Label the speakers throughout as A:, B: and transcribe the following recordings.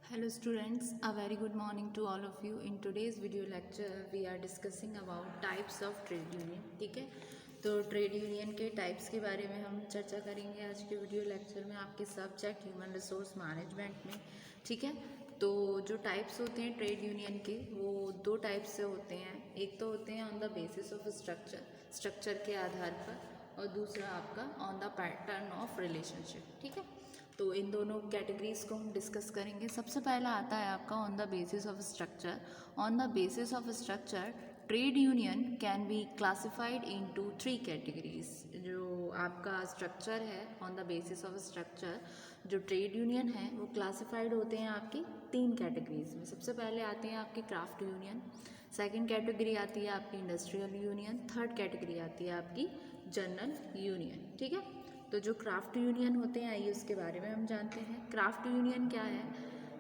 A: Hello students, a very good morning to all of you. In today's video lecture we are discussing about types of trade union. ठीक है, तो trade union के types के बारे में हम चर्चा करेंगे आज के वीडियो लेक्चर में आपके सब्जेक्ट ह्यूमन रिसोर्स मैनेजमेंट में। ठीक है, तो जो टाइप्स होते हैं ट्रेड यूनियन के वो दो टाइप से होते हैं। एक तो होते हैं on the basis of structure के आधार पर, और दूसरा आपका on the pattern of relationship. ठीक है, तो इन दोनों कैटेगरीज को हम डिस्कस करेंगे। सबसे पहला आता है आपका on the basis of structure. On the basis of structure trade union can be classified into 3 categories. जो आपका स्ट्रक्चर है on the basis of structure, जो ट्रेड यूनियन है वो क्लासिफाइड होते हैं आपकी 3 कैटेगरीज में। सबसे पहले आते हैं आपके क्राफ्ट यूनियन, सेकेंड कैटेगरी आती है आपकी इंडस्ट्रियल यूनियन, थर्ड कैटेगरी आती है आपकी जनरल यूनियन। ठीक है, तो जो क्राफ्ट यूनियन होते हैं आइए उसके बारे में हम जानते हैं। क्राफ्ट यूनियन क्या है?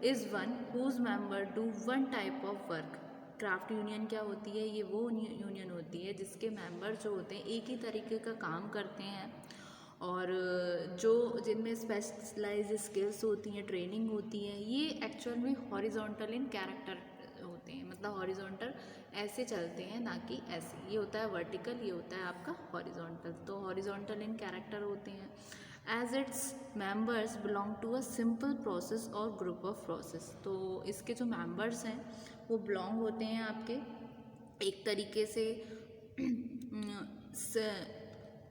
A: Is one whose member do one type of work. Craft union क्या होती है? ये वो यूनियन होती है जिसके मेंबर जो होते हैं एक ही तरीके का काम करते हैं, और जो जिनमें स्पेशलाइज स्किल्स होती हैं, ट्रेनिंग होती है। ये एक्चुअल में हॉरिजॉन्टल इन कैरेक्टर होते हैं, मतलब हॉरिजॉन्टल ऐसे चलते हैं ना कि ऐसे। ये होता है वर्टिकल, ये होता है आपका हॉरिजॉन्टल। तो हॉरिजॉन्टल इन कैरेक्टर होते हैं as its members belong to a simple process और ग्रुप ऑफ प्रोसेस। तो इसके जो मेंबर्स हैं वो बिलोंग होते हैं आपके एक तरीके से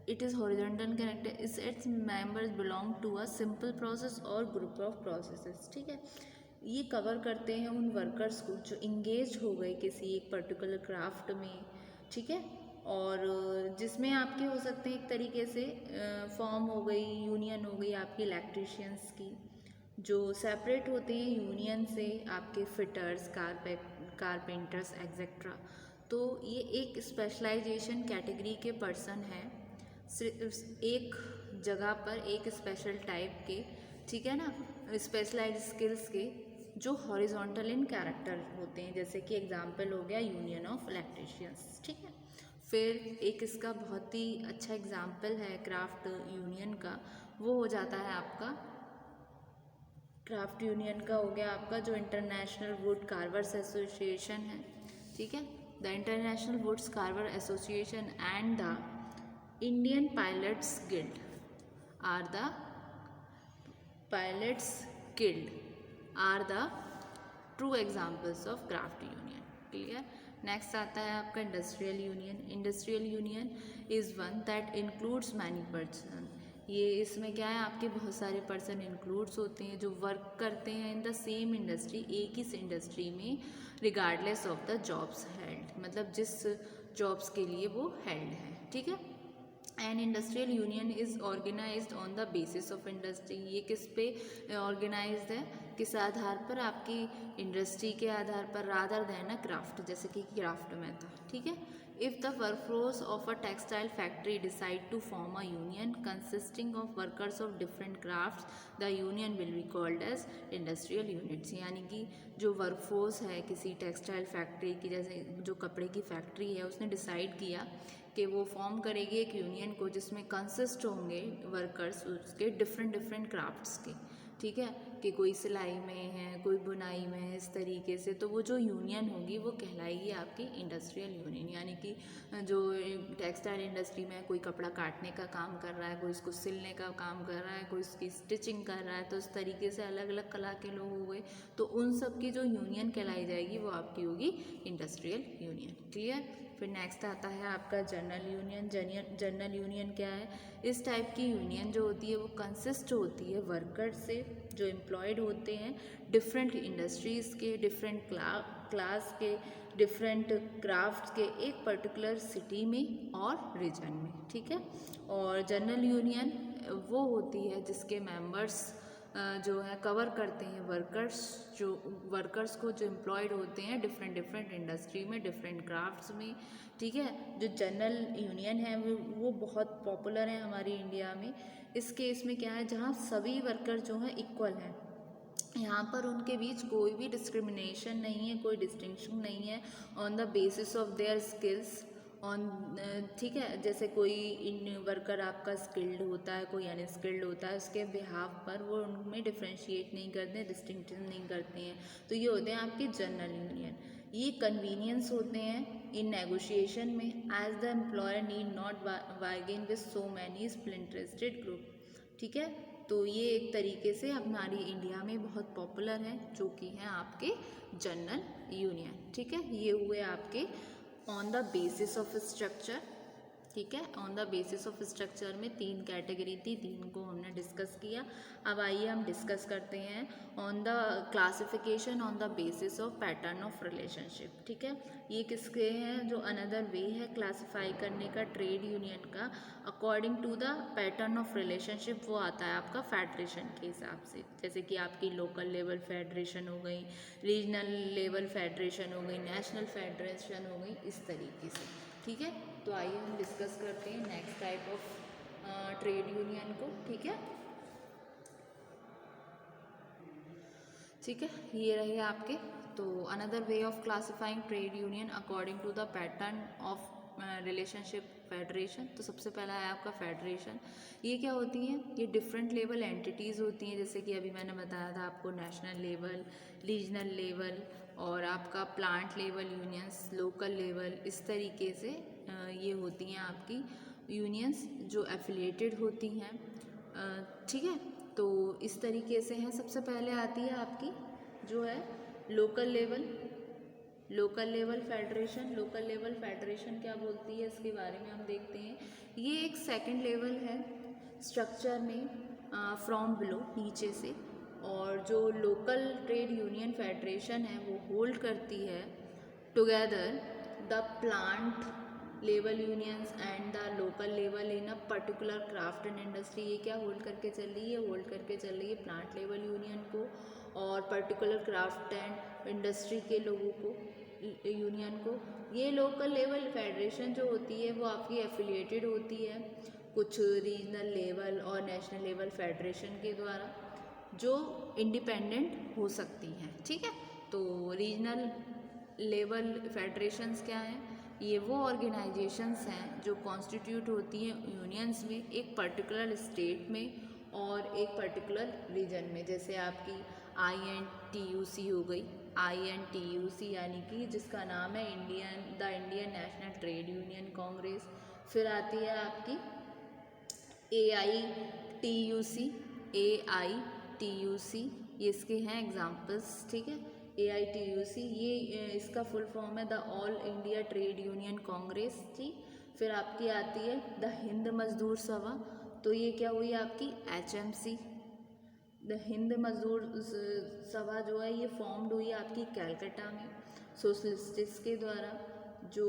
A: it is horizontal character is its members belong to a simple process और ग्रुप ऑफ प्रोसेसेस। ठीक है, ये कवर करते हैं उन वर्कर्स को जो इंगेज हो गए किसी एक पर्टिकुलर क्राफ्ट में। ठीक है, और जिसमें आपके हो सकते हैं एक तरीके से फॉर्म हो गई, यूनियन हो गई आपकी इलेक्ट्रीशियंस की, जो सेपरेट होते हैं यूनियन से आपके फिटर्स, कारपेंटर्स एक्सेट्रा। तो ये एक स्पेशलाइजेशन कैटेगरी के पर्सन हैं, सिर्फ एक जगह पर एक स्पेशल टाइप के, ठीक है ना, स्पेशलाइज स्किल्स के, जो हॉरिजॉन्टल इन कैरेक्टर होते हैं। जैसे कि एग्जांपल हो गया यूनियन ऑफ इलेक्ट्रीशियंस। ठीक है, फिर एक इसका बहुत ही अच्छा एग्जांपल है क्राफ्ट यूनियन का, वो हो जाता है आपका क्राफ्ट यूनियन का हो गया आपका जो इंटरनेशनल वुड कार्वर्स एसोसिएशन है। ठीक है, the international woods carver association and the Indian pilots guild are the pilots guild are the true examples of craft union. Clear. Next आता है आपका industrial union. Industrial union is one that includes many person. ये इसमें क्या है, आपके बहुत सारे पर्सन इंक्लूड्स होते हैं जो वर्क करते हैं इन द सेम इंडस्ट्री, एक ही इंडस्ट्री में, regardless of the jobs held, मतलब जिस जॉब्स के लिए वो हेल्ड है। ठीक है, an industrial union is organised on the basis of industry. ये किस पे ऑर्गेनाइज्ड है, किस आधार पर? आपकी इंडस्ट्री के आधार पर, रादर देन अ क्राफ्ट, जैसे कि क्राफ्ट में था। ठीक है, if the workforce of a textile factory decide to form a union consisting of workers of different crafts, the union will be called as industrial units. यानी कि जो वर्कफोर्स है किसी टेक्सटाइल फैक्ट्री की, जैसे जो कपड़े की फैक्ट्री है, उसने डिसाइड किया कि वो फॉर्म करेगी एक यूनियन को जिसमें कंसिस्ट होंगे वर्कर्स उसके डिफरेंट क्राफ्ट्स के। ठीक है, कि कोई सिलाई में है, कोई बुनाई में है, इस तरीके से। तो वो जो यूनियन होगी वो कहलाएगी आपकी इंडस्ट्रियल यूनियन। यानी कि जो टेक्सटाइल इंडस्ट्री में कोई कपड़ा काटने का काम कर रहा है, कोई इसको सिलने का काम कर रहा है, कोई इसकी स्टिचिंग कर रहा है, तो इस तरीके से अलग अलग कला के लोग हो गए, तो उन सब की जो यूनियन कहलाई जाएगी वो आपकी होगी इंडस्ट्रियल यूनियन। क्लियर। फिर नेक्स्ट आता है आपका जनरल यूनियन। जनरल यूनियन क्या है? इस टाइप की यूनियन जो होती है वो कंसिस्ट होती है वर्कर्स से जो एम्प्लॉयड होते हैं डिफरेंट इंडस्ट्रीज़ के, डिफरेंट क्लास के, डिफरेंट क्राफ्ट्स के, एक पर्टिकुलर सिटी में और रीजन में। ठीक है, और जनरल यूनियन वो होती है जिसके मेंबर्स जो है कवर करते हैं वर्कर्स को जो एम्प्लॉयड होते हैं डिफरेंट इंडस्ट्री में, डिफरेंट क्राफ्ट्स में। ठीक है, जो जनरल यूनियन है वो बहुत पॉपुलर है हमारी इंडिया में। इस केस में क्या है, जहाँ सभी वर्कर जो हैं इक्वल हैं, यहाँ पर उनके बीच कोई भी डिस्क्रिमिनेशन नहीं है, कोई डिस्टिंक्शन नहीं है on the basis of their skills on, ठीक है, जैसे कोई इन वर्कर आपका स्किल्ड होता है, कोई अनस्किल्ड होता है, उसके बिहाफ पर वो उनमें डिफ्रेंशिएट नहीं करते, डिस्टिंक्शन नहीं करते हैं, तो ये होते हैं आपके जनरल यूनियन। ये कन्वीनियंस होते हैं इन नेगोशिएशन में, as the employer need not bargain with so many splintered group, ठीक है। तो ये एक तरीके से हमारी इंडिया में बहुत पॉपुलर है, जो कि हैं आपके जनरल यूनियन, ठीक है। ये हुए आपके on the basis of structure, ठीक है। On the basis of structure में 3 कैटेगरी थी, 3 को हमने डिस्कस किया। अब आइए हम डिस्कस करते हैं on the classification on the basis of pattern of relationship, ठीक है। ये किसके हैं, जो अनदर वे है क्लासिफाई करने का ट्रेड यूनियन का according to the pattern of relationship, वो आता है आपका फेडरेशन के हिसाब से। जैसे कि आपकी लोकल लेवल फेडरेशन हो गई, रीजनल लेवल फेडरेशन हो गई, नेशनल फेडरेशन हो गई, इस तरीके से, ठीक है। तो आइए हम डिस्कस करते हैं next type of trade union को, ठीक है। ठीक है, ये रहे आपके। तो another way of classifying trade union according to the pattern of relationship federation. तो सबसे पहला है आपका फेडरेशन। ये क्या होती हैं, ये डिफरेंट लेवल एंटिटीज़ होती हैं, जैसे कि अभी मैंने बताया था आपको नेशनल लेवल, रीजनल लेवल और आपका plant level unions, local level, इस तरीके से ये होती हैं आपकी यूनियंस जो एफिलिएटेड होती हैं, ठीक है। तो इस तरीके से हैं। सबसे पहले आती है आपकी जो है local level, local level federation. Local level federation क्या बोलती है, इसके बारे में हम देखते हैं। ये एक सेकंड लेवल है स्ट्रक्चर में, फ्रॉम बिलो, नीचे से। और जो लोकल ट्रेड यूनियन फेडरेशन है वो होल्ड करती है together the plant level unions and the local level in a particular craft and industry. ये क्या होल्ड करके चल रही है, होल्ड करके चल रही है प्लांट लेवल यूनियन को और पर्टिकुलर क्राफ्ट एंड इंडस्ट्री के लोगों को, यूनियन को। ये लोकल लेवल फेडरेशन जो होती है वो आपकी एफिलिएटेड होती है कुछ रीजनल लेवल और नेशनल लेवल फेडरेशन के द्वारा, जो इंडिपेंडेंट हो सकती हैं, ठीक है। तो रीजनल लेवल फेडरेशंस क्या हैं, ये वो ऑर्गेनाइजेशंस हैं जो कॉन्स्टिट्यूट होती हैं यूनियंस में एक पर्टिकुलर स्टेट में और एक पर्टिकुलर रीजन में। जैसे आपकी INTUC हो गई, INTUC यानी कि जिसका नाम है the Indian national trade Union Congress. फिर आती है आपकी AITUC, AITUC, ये इसके हैं एग्जाम्पल्स, ठीक है। AITUC ये इसका फुल फॉर्म है the All India Trade Union Congress, जी। फिर आपकी आती है द हिंद मजदूर सभा। तो ये क्या हुई आपकी HMC, द हिंद मजदूर सभा जो है ये फॉर्म्ड हुई आपकी कैलकाटा में सोशलिस्टिक्स के द्वारा, जो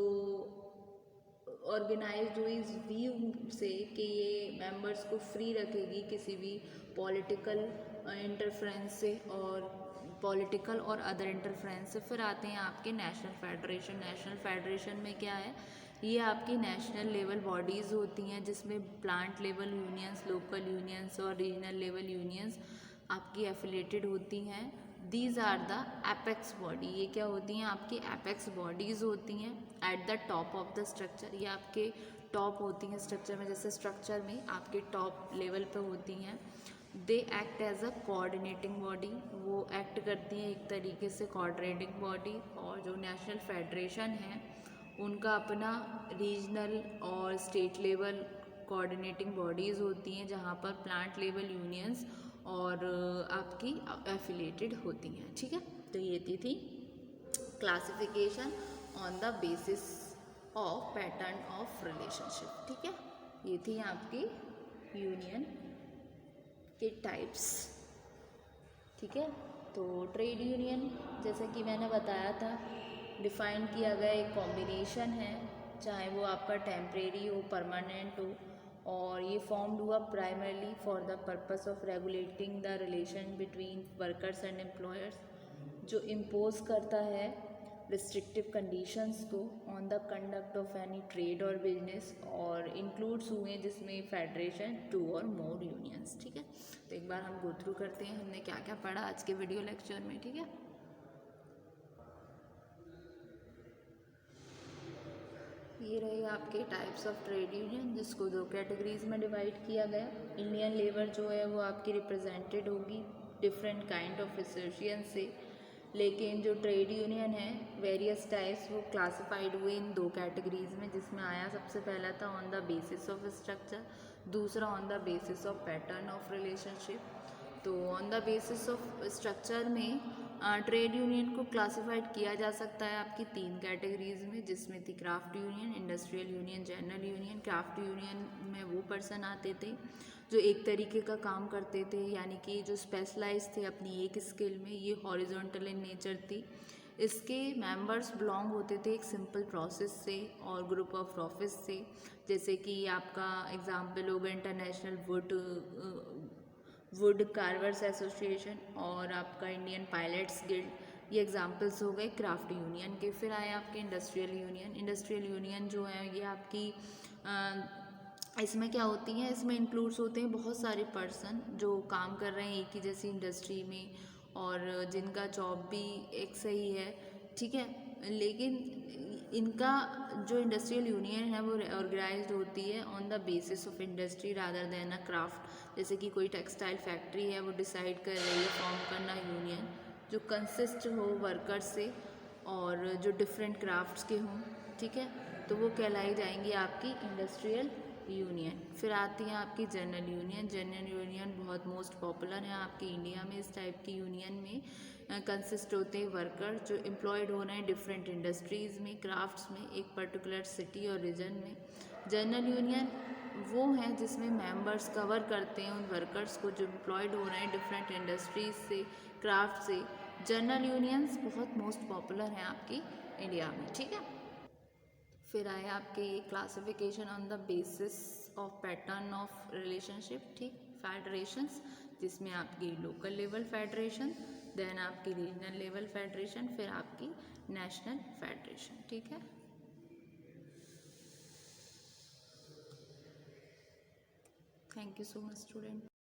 A: ऑर्गेनाइज्ड हुई इस व्यू से कि ये मेंबर्स को फ्री रखेगी किसी भी पॉलिटिकल इंटरफ्रेंस से और पॉलिटिकल और अदर इंटरफ्रेंस से। फिर आते हैं आपके नेशनल फेडरेशन। नेशनल फेडरेशन में क्या है, ये आपकी नेशनल लेवल बॉडीज़ होती हैं जिसमें plant level unions, local unions और रीजनल लेवल यूनियंस आपकी एफिलेटेड होती हैं। These are the apex body. ये क्या होती हैं, आपकी एपेक्स बॉडीज़ होती हैं at the top of the structure. ये आपके टॉप होती हैं स्ट्रक्चर में, जैसे स्ट्रक्चर में आपके टॉप लेवल पे होती हैं। They act as a coordinating body, वो एक्ट करती हैं एक तरीके से कोऑर्डिनेटिंग बॉडी। और जो नेशनल फेडरेशन है उनका अपना रीजनल और स्टेट लेवल कोऑर्डिनेटिंग बॉडीज़ होती हैं जहाँ पर प्लांट लेवल यूनियंस और आपकी एफिलेटेड होती हैं, ठीक है। तो ये थी classification on the basis of pattern of relationship, ठीक है। ये थी आपकी यूनियन के टाइप्स, ठीक है। तो ट्रेड यूनियन जैसे कि मैंने बताया था डिफ़ाइन किया गया एक कॉम्बिनेशन है, चाहे वो आपका टेम्परेरी हो, परमानेंट हो, और ये फॉर्म्ड हुआ primarily for the purpose of regulating the relation between workers and employers, जो इम्पोज करता है रिस्ट्रिक्टिव कंडीशंस को on the conduct of any trade और बिजनेस, और इंक्लूड्स हुए जिसमें फेडरेशन, 2 और मोर यूनियंस, ठीक है। तो एक बार हम गो थ्रू करते हैं हमने क्या क्या पढ़ा आज के वीडियो लेक्चर में, ठीक है। ये रहे आपके टाइप्स ऑफ ट्रेड यूनियन, जिसको दो कैटेगरीज में डिवाइड किया गया। इंडियन लेबर जो है वो आपकी रिप्रेजेंटेड होगी डिफरेंट काइंड ऑफ एसोसिएशन से, लेकिन जो ट्रेड यूनियन है वेरियस टाइप्स वो क्लासिफाइड हुए इन दो कैटेगरीज में, जिसमें आया सबसे पहला था on the basis of structure, दूसरा on the basis of pattern of relationship. तो on the basis of structure में ट्रेड यूनियन को क्लासिफाइड किया जा सकता है आपकी तीन कैटेगरीज में, जिसमें थी craft union, industrial union, general union. Craft union में वो पर्सन आते थे जो एक तरीके का काम करते थे, यानी कि जो स्पेशलाइज थे अपनी एक स्किल में, ये हॉरिजॉन्टल इन नेचर थी। इसके मेंबर्स बिलोंग होते थे एक सिंपल प्रोसेस से और ग्रुप ऑफ ऑफिस से, जैसे कि आपका एग्जाम्पल होगा इंटरनेशनल वुड कार्वर्स एसोसिएशन और आपका इंडियन पायलट्स गिल्ड। ये एग्जांपल्स हो गए क्राफ्ट यूनियन के। फिर आए आपके इंडस्ट्रियल यूनियन। इंडस्ट्रियल यूनियन जो है ये आपकी इसमें क्या होती हैं, इसमें इंक्लूड्स होते हैं बहुत सारे पर्सन जो काम कर रहे हैं एक ही जैसी इंडस्ट्री में और जिनका जॉब भी एक सही है, ठीक है। लेकिन इनका जो इंडस्ट्रियल यूनियन है वो ऑर्गेनाइज्ड होती है on the basis of industry rather than a craft. जैसे कि कोई टेक्सटाइल फैक्ट्री है वो डिसाइड कर रही है फॉर्म करना यूनियन जो कंसिस्ट हो वर्कर्स से और जो डिफरेंट क्राफ्ट्स के हों, ठीक है, तो वो कहलाई जाएंगी आपकी इंडस्ट्रियल यूनियन। फिर आती है आपकी जनरल यूनियन। जनरल यूनियन बहुत मोस्ट पॉपुलर है आपकी इंडिया में। इस टाइप की यूनियन में कंसिस्ट होते हैं वर्कर जो एम्प्लॉयड हो रहे हैं डिफरेंट इंडस्ट्रीज़ में, क्राफ्ट्स में, एक पर्टिकुलर सिटी और रीजन में। जनरल यूनियन वो हैं जिसमें मेंबर्स कवर करते हैं उन वर्कर्स को जो एम्प्लॉयड हो रहे हैं डिफरेंट इंडस्ट्रीज से, क्राफ्ट से। जनरल यूनियंस बहुत मोस्ट पॉपुलर हैं आपकी इंडिया में, ठीक है। फिर आए आपके classification on the basis of pattern of relationship, ठीक, फेडरेशंस, जिसमें आपकी लोकल लेवल फेडरेशन, देन आपकी रीजनल लेवल फेडरेशन, फिर आपकी नेशनल फेडरेशन, ठीक है। Thank you so much student.